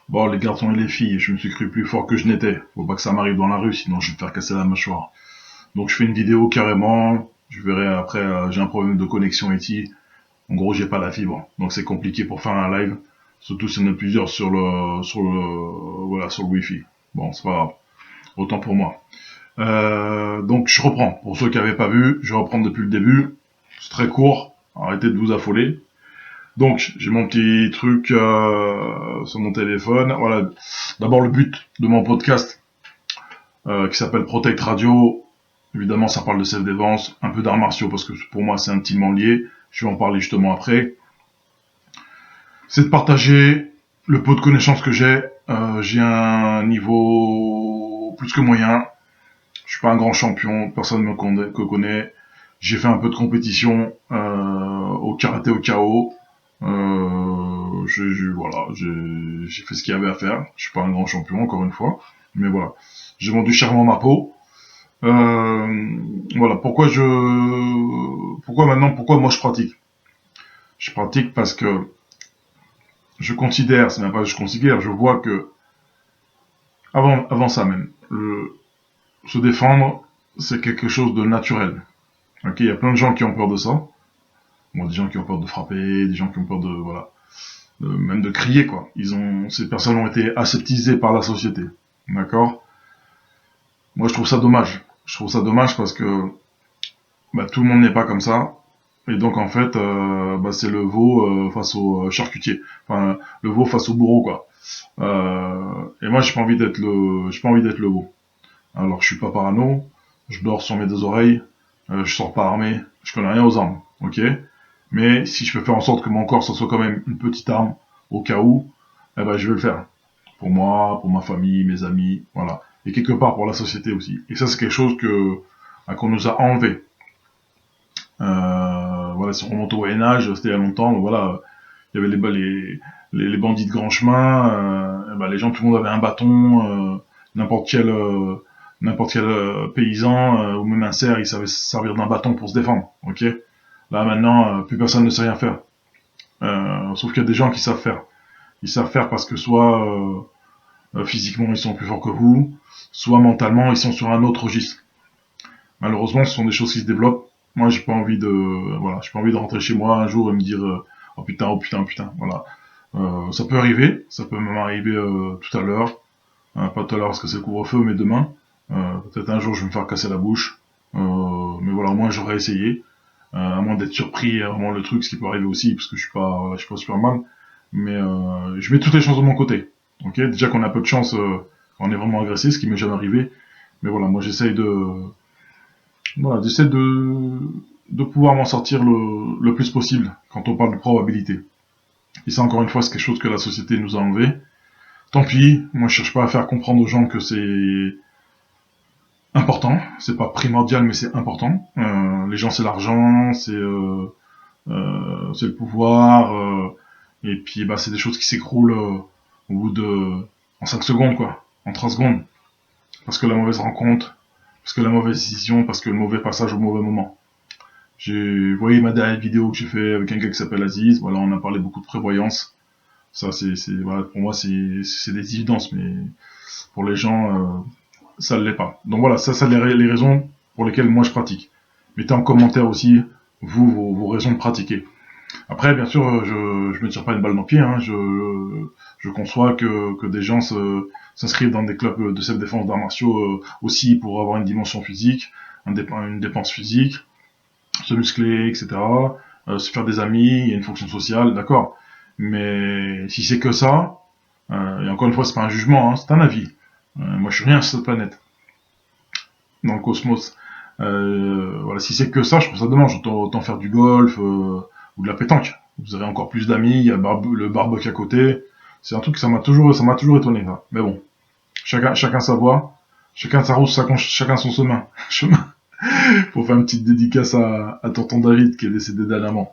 Bon, les garçons et les filles, je me suis cru plus fort que je n'étais. Faut pas que ça m'arrive dans la rue, sinon je vais me faire casser la mâchoire. Donc je fais une vidéo carrément. Je verrai après, j'ai un problème de connexion ici. En gros, j'ai pas la fibre, donc c'est compliqué pour faire un live. Surtout si on est plusieurs sur le Wi-Fi. Bon, c'est pas grave. Autant pour moi. Donc je reprends. Pour ceux qui n'avaient pas vu, je vais reprendre depuis le début. C'est très court. Arrêtez de vous affoler. Donc j'ai mon petit truc sur mon téléphone. Voilà. D'abord le but de mon podcast qui s'appelle Protect Radio. Évidemment, ça parle de self-défense, un peu d'arts martiaux parce que pour moi c'est intimement lié. Je vais en parler justement après. C'est de partager le peu de connaissances que j'ai. J'ai un niveau plus que moyen. Je suis pas un grand champion, personne ne me connaît. J'ai fait un peu de compétition au karaté au KO. Voilà, j'ai fait ce qu'il y avait à faire. Je suis pas un grand champion, encore une fois, mais voilà. J'ai vendu chèrement ma peau. Voilà, pourquoi moi je pratique. Je pratique parce que je considère, c'est même pas que je considère, je vois que avant ça même, se défendre, c'est quelque chose de naturel. Ok, il y a plein de gens qui ont peur de ça. Bon, des gens qui ont peur de frapper, des gens qui ont peur de, voilà, même de crier, quoi. Ces personnes ont été aseptisées par la société. D'accord? Moi, je trouve ça dommage. Je trouve ça dommage parce que, bah, tout le monde n'est pas comme ça. Et donc, en fait, bah, c'est le veau face au charcutier. Enfin, le veau face au bourreau, quoi. Et moi, j'ai pas envie d'être le veau. Alors, je suis pas parano. Je dors sur mes deux oreilles. Je sors pas armé. Je connais rien aux armes. Ok? Mais si je peux faire en sorte que mon corps, ça soit quand même une petite arme, au cas où, eh ben, je vais le faire. Pour moi, pour ma famille, mes amis, voilà. Et quelque part pour la société aussi. Et ça, c'est quelque chose qu'on nous a enlevé. Voilà, si on remonte au Moyen-Âge, c'était il y a longtemps, donc voilà, il y avait les bandits de grand chemin, eh ben, les gens, tout le monde avait un bâton, n'importe quel, paysan, ou même un cerf, il savait se servir d'un bâton pour se défendre, ok? Là, maintenant, plus personne ne sait rien faire. Sauf qu'il y a des gens qui savent faire. Ils savent faire parce que soit physiquement ils sont plus forts que vous, soit mentalement ils sont sur un autre registre. Malheureusement, ce sont des choses qui se développent. Moi, j'ai pas envie de rentrer chez moi un jour et me dire oh putain, oh putain, oh putain, voilà. Ça peut arriver, ça peut même arriver tout à l'heure, pas tout à l'heure parce que c'est le couvre-feu, mais demain. Peut-être un jour je vais me faire casser la bouche, mais voilà, au moins j'aurais essayé. À moins d'être surpris, vraiment le truc, ce qui peut arriver aussi, parce que je suis pas super mal, mais je mets toutes les chances de mon côté. Ok, déjà qu'on a peu de chance quand on est vraiment agressé, ce qui m'est jamais arrivé, mais voilà, moi j'essaie de pouvoir m'en sortir le plus possible quand on parle de probabilité. Et ça, encore une fois, c'est quelque chose que la société nous a enlevé. Tant pis, moi je cherche pas à faire comprendre aux gens que c'est important, c'est pas primordial, mais c'est important. Les gens, c'est l'argent, c'est le pouvoir, et puis bah c'est des choses qui s'écroulent au bout de en 5 secondes quoi, en 30 secondes, parce que la mauvaise rencontre, parce que la mauvaise décision, parce que le mauvais passage au mauvais moment. Vous voyez ma dernière vidéo que j'ai fait avec un gars qui s'appelle Aziz, voilà, on a parlé beaucoup de prévoyance. Ça voilà, pour moi c'est des évidences, mais pour les gens ça ne l'est pas. Donc voilà, ça c'est les raisons pour lesquelles moi je pratique. Mettez en commentaire aussi vos raisons de pratiquer. Après, bien sûr, je me tire pas une balle dans le pied. Hein. Je conçois que des gens s'inscrivent dans des clubs de self-défense d'arts martiaux aussi pour avoir une dimension physique, une dépense physique, se muscler, etc. Se faire des amis, il y a une fonction sociale, d'accord. Mais si c'est que ça, et encore une fois, c'est pas un jugement, hein, c'est un avis. Moi, je suis rien sur cette planète, dans le cosmos. Voilà, si c'est que ça, je trouve ça dommage. Autant faire du golf ou de la pétanque. Vous aurez encore plus d'amis. Il y a le barbecue à côté. C'est un truc que ça m'a toujours étonné. Ça. Mais bon, chacun sa voie, chacun sa route, chacun son chemin. Chemin. Pour faire une petite dédicace à tonton David qui est décédé dernièrement.